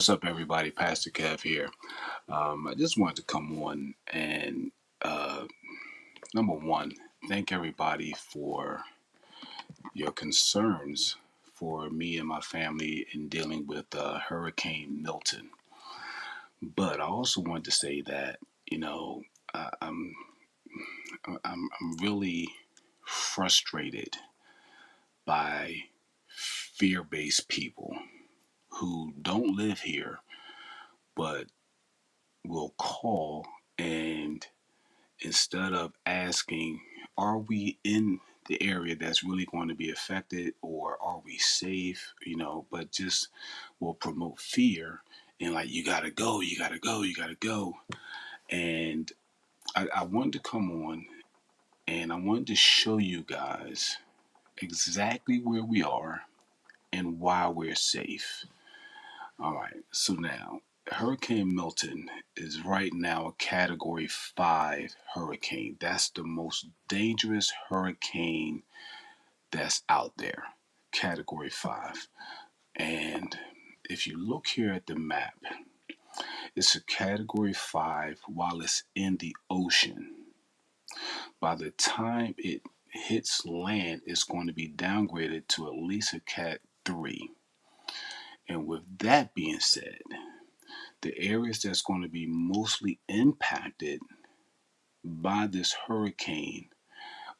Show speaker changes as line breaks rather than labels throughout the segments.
What's up, everybody? Pastor Kev here. I just wanted to come on and, uh, number one, thank everybody for your concerns for me and my family in dealing with Hurricane Milton. But I also wanted to say that, you know, I, I'm, I'm really frustrated by fear-based people who don't live here but will call and instead of asking, are we in the area that's really going to be affected or are we safe? But just will promote fear and like, you gotta go, you gotta go, you gotta go. And I wanted to come on and I wanted to show you guys exactly where we are and why we're safe. All right, so now Hurricane Milton is right now a Category 5 hurricane. That's the most dangerous hurricane that's out there. Category 5. And if you look here at the map, it's a Category 5 while it's in the ocean. By the time it hits land, it's going to be downgraded to at least a Cat 3. And with that being said, the areas that's going to be mostly impacted by this hurricane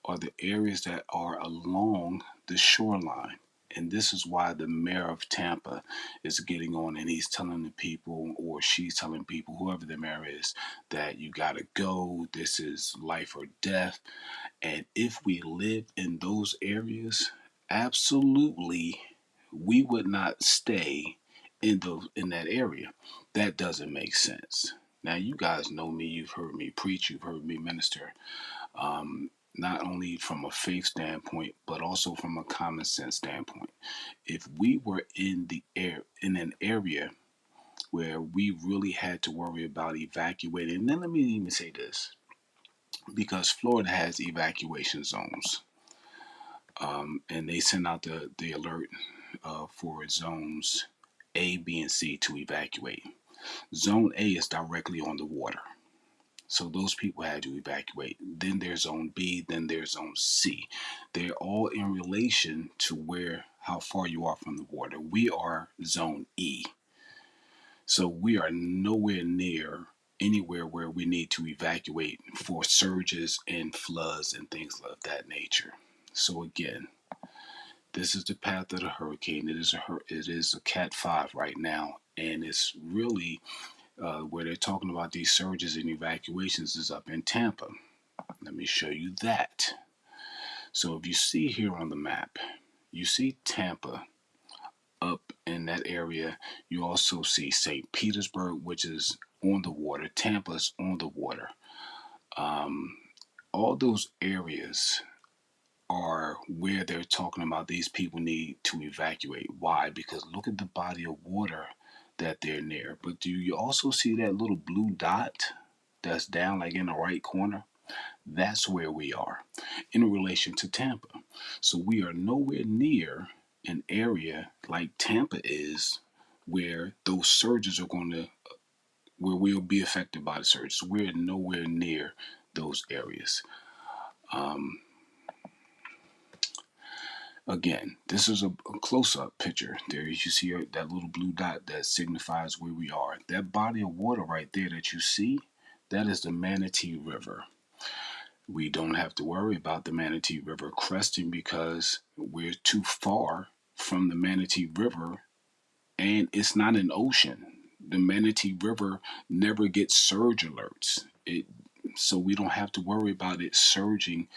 are the areas that are along the shoreline. And this is why the mayor of Tampa is getting on and he's telling the people, or she's telling people, whoever the mayor is, that you got to go. This is life or death. And if we live in those areas, absolutely, we would not stay in that area. That doesn't make sense. Now, you guys know me. You've heard me preach. You've heard me minister. Not only from a faith standpoint, but also from a common sense standpoint. If we were in an area where we really had to worry about evacuating, and then let me even say this, because Florida has evacuation zones, and they send out the alert for zones A, B, and C to evacuate. Zone A is directly on the water. So those people had to evacuate. Then there's zone B, then there's zone C. They're all in relation to how far you are from the water. We are zone E. So we are nowhere near anywhere where we need to evacuate for surges and floods and things of that nature. So again, this is the path of the hurricane. It is a Cat 5 right now, and it's really where they're talking about these surges and evacuations is up in Tampa. Let me show you that. So if you see here on the map, you see Tampa up in that area. You also see St. Petersburg, which is on the water. Tampa's on the water. Um, all those areas are where they're talking about these people need to evacuate. Why? Because look at the body of water that they're near. But do you also see that little blue dot that's down like in the right corner? That's where we are in relation to Tampa. So we are nowhere near an area like Tampa is where those surges are going to, where we'll be affected by the surges. We're nowhere near those areas. Um, Again, this is a close-up picture. There you see that little blue dot that signifies where we are. That body of water right there that you see, that is the Manatee River. We don't have to worry about the Manatee River cresting because we're too far from the Manatee River and it's not an ocean. The Manatee River never gets surge alerts. So we don't have to worry about it surging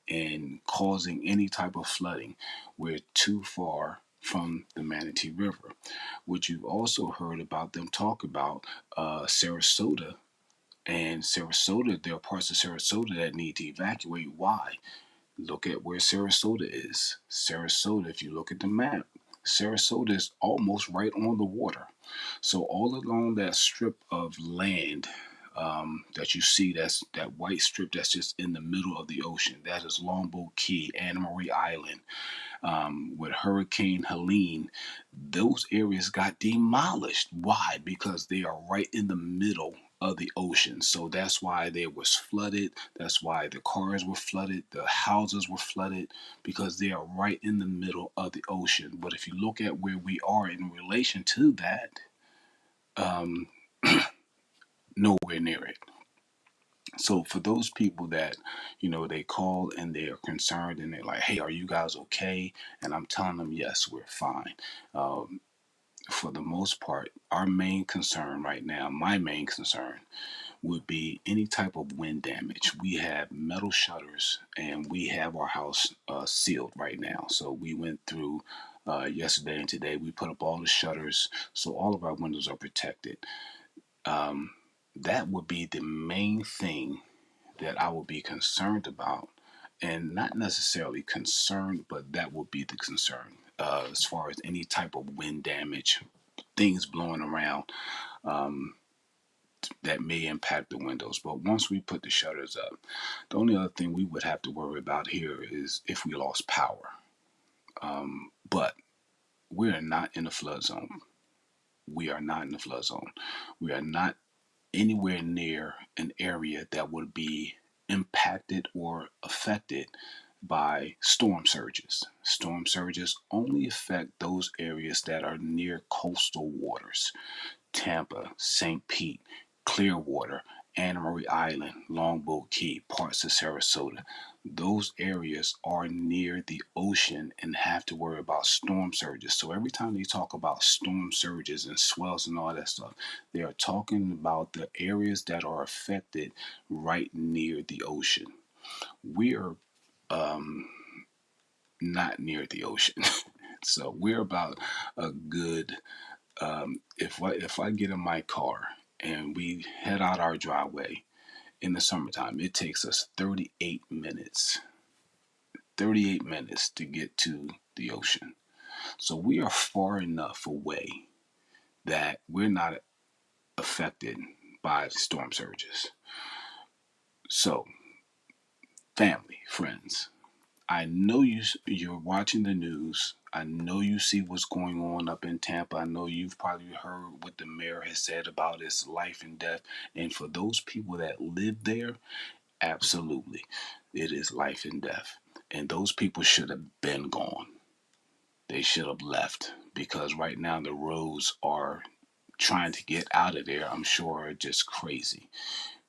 and causing any type of flooding. We're too far from the Manatee River, which you've also heard about them talk about Sarasota. And Sarasota, there are parts of Sarasota that need to evacuate. Why? Look at where Sarasota is. Sarasota, if you look at the map, Sarasota is almost right on the water. So all along that strip of land that you see, that's that white strip that's just in the middle of the ocean. That is Longboat Key, Anna Marie Island, With Hurricane Helene, those areas got demolished. Why? Because they are right in the middle of the ocean. So that's why they was flooded. That's why the cars were flooded. The houses were flooded because they are right in the middle of the ocean. But if you look at where we are in relation to that, um, nowhere near it. So for those people that, they call and they are concerned and they're like, hey, are you guys okay? And I'm telling them, yes, we're fine. Um, for the most part, our main concern right now, my main concern, would be any type of wind damage. We have metal shutters and we have our house sealed right now. So we went through yesterday and today, we put up all the shutters so all of our windows are protected. Um, that would be the main thing that I would be concerned about, and not necessarily concerned, but that would be the concern as far as any type of wind damage, things blowing around um, that may impact the windows. But once we put the shutters up, the only other thing we would have to worry about here is if we lost power. But we are not in a flood zone. We are not in the flood zone. We are not anywhere near an area that would be impacted or affected by storm surges. Storm surges only affect those areas that are near coastal waters. Tampa, St. Pete, Clearwater, Anna Marie Island, Longboat Key, parts of Sarasota. Those areas are near the ocean and have to worry about storm surges. So every time they talk about storm surges and swells and all that stuff, they are talking about the areas that are affected right near the ocean. We are not near the ocean. So we're about a good if I get in my car and we head out our driveway in the summertime, it takes us 38 minutes. 38 minutes to get to the ocean. So we are far enough away that we're not affected by storm surges. So, family, friends, I know you're watching the news. I know you see what's going on up in Tampa. I know you've probably heard what the mayor has said about its life and death. And for those people that live there, absolutely, it is life and death. And those people should have been gone. They should have left because right now the roads are trying to get out of there. I'm sure are just crazy.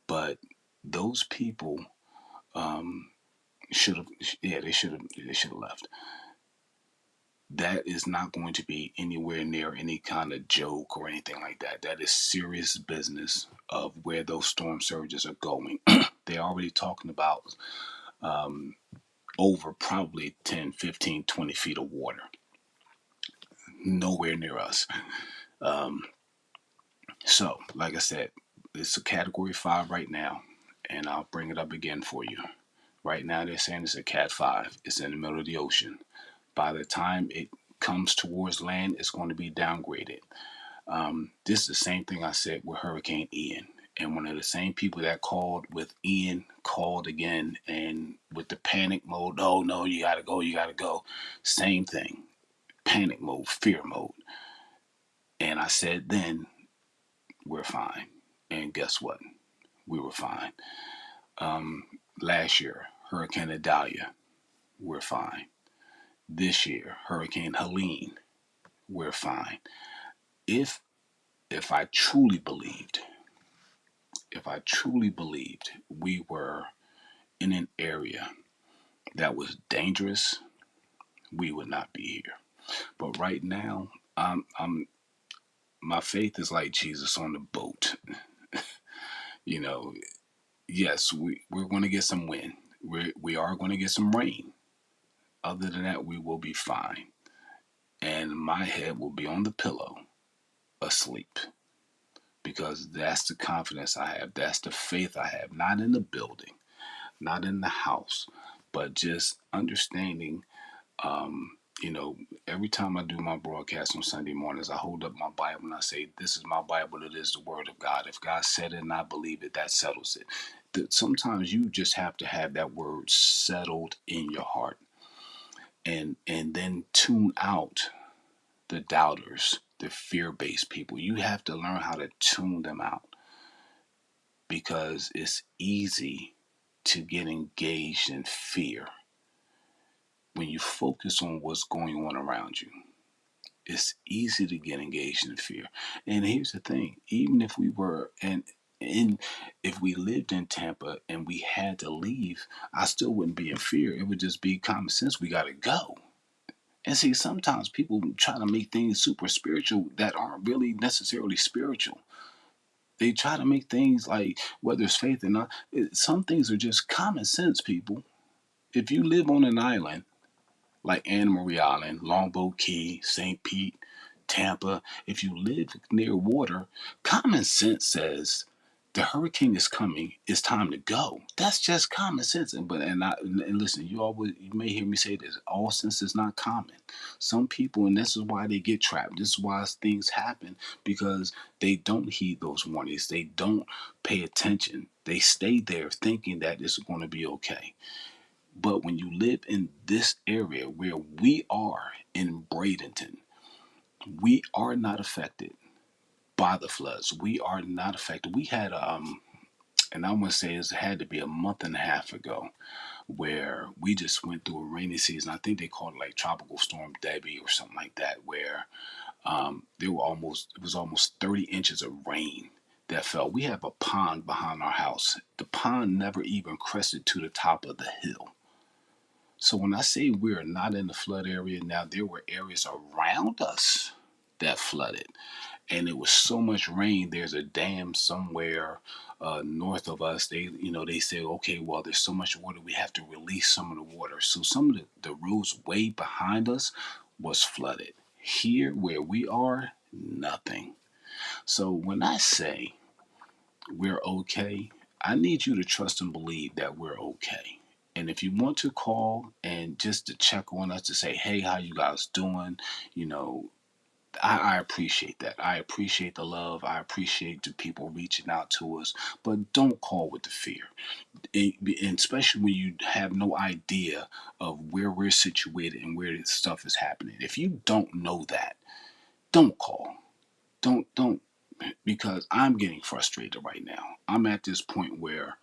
But those people um, should have, yeah, they should have left. That is not going to be anywhere near any kind of joke or anything like that. That is serious business of where those storm surges are going. They're already talking about um, over probably 10, 15, 20 feet of water. Nowhere near us. Um, so, like I said, it's a category 5 right now, and I'll bring it up again for you. Right now, they're saying it's a Cat 5. It's in the middle of the ocean. By the time it comes towards land, it's going to be downgraded. This is the same thing I said with Hurricane Ian. And one of the same people that called with Ian called again and with the panic mode, oh no, you gotta go, you gotta go. Same thing. Panic mode, fear mode. And I said then, we're fine. And guess what? We were fine. Um, Last year, Hurricane Idalia, we're fine. This year, Hurricane Helene, we're fine. If if I truly believed, if I truly believed we were in an area that was dangerous, we would not be here. But right now, I'm my faith is like Jesus on the boat. You know, yes, we're going to get some wind. We are going to get some rain. Other than that, we will be fine. And my head will be on the pillow, asleep. Because that's the confidence I have. That's the faith I have. Not in the building, not in the house, but just understanding. Um, every time I do my broadcast on Sunday mornings, I hold up my Bible and I say, "This is my Bible. It is the Word of God. If God said it and I believe it, that settles it." That sometimes you just have to have that word settled in your heart. and then tune out the doubters, the fear-based people. You have to learn how to tune them out, because it's easy to get engaged in fear when you focus on what's going on around you. It's easy to get engaged in fear. And here's the thing, even if we were if we lived in Tampa and we had to leave, I still wouldn't be in fear. It would just be common sense. We got to go. And see, sometimes people try to make things super spiritual that aren't really necessarily spiritual. They try to make things like, whether it's faith or not, some things are just common sense, people. If you live on an island like Anna Marie Island, Longboat Key, St. Pete, Tampa, if you live near water, common sense says the hurricane is coming. It's time to go. That's just common sense. And listen, you may hear me say this. All sense is not common. Some people, and this is why they get trapped. This is why things happen, because they don't heed those warnings. They don't pay attention. They stay there thinking that it's going to be okay. But when you live in this area where we are in Bradenton, we are not affected by the floods. We are not affected. We had and I want to say it had to be a month and a half ago, where we just went through a rainy season. I think they called it like Tropical Storm Debbie or something like that, where it was almost 30 inches of rain that fell. We have a pond behind our house. The pond never even crested to the top of the hill. So when I say we're not in the flood area now, there were areas around us that flooded. And it was so much rain. There's a dam somewhere north of us. They say, okay, well, there's so much water, we have to release some of the water. So some of the roads way behind us was flooded. Here where we are, nothing. So when I say we're okay, I need you to trust and believe that we're okay. And if you want to call and just to check on us, to say, hey, how you guys doing? You know, I appreciate that. I appreciate the love. I appreciate the people reaching out to us. But don't call with the fear. And especially when you have no idea of where we're situated and where this stuff is happening. If you don't know that, don't call. Don't, because I'm getting frustrated right now. I'm at this point where,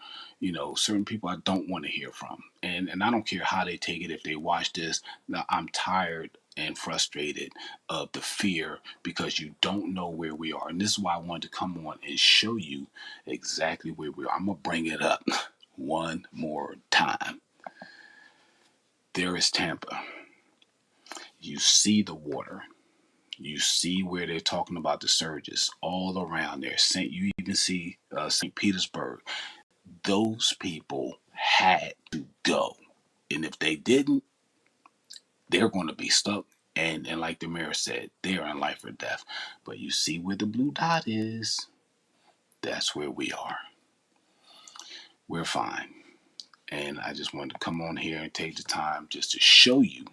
certain people I don't want to hear from. And I don't care how they take it. If they watch this, now I'm tired and frustrated of the fear, because you don't know where we are. And this is why I wanted to come on and show you exactly where we are. I'm going to bring it up one more time. There is Tampa. You see the water. You see where they're talking about the surges all around there. You even see St. Petersburg. Those people had to go. And if they didn't, they're going to be stuck. And like the mayor said, they're in life or death. But you see where the blue dot is, that's where we are. We're fine. And I just wanted to come on here and take the time just to show you,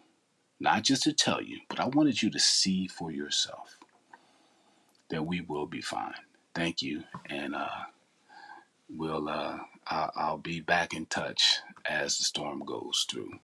not just to tell you, but I wanted you to see for yourself that we will be fine. Thank you. And I'll be back in touch as the storm goes through.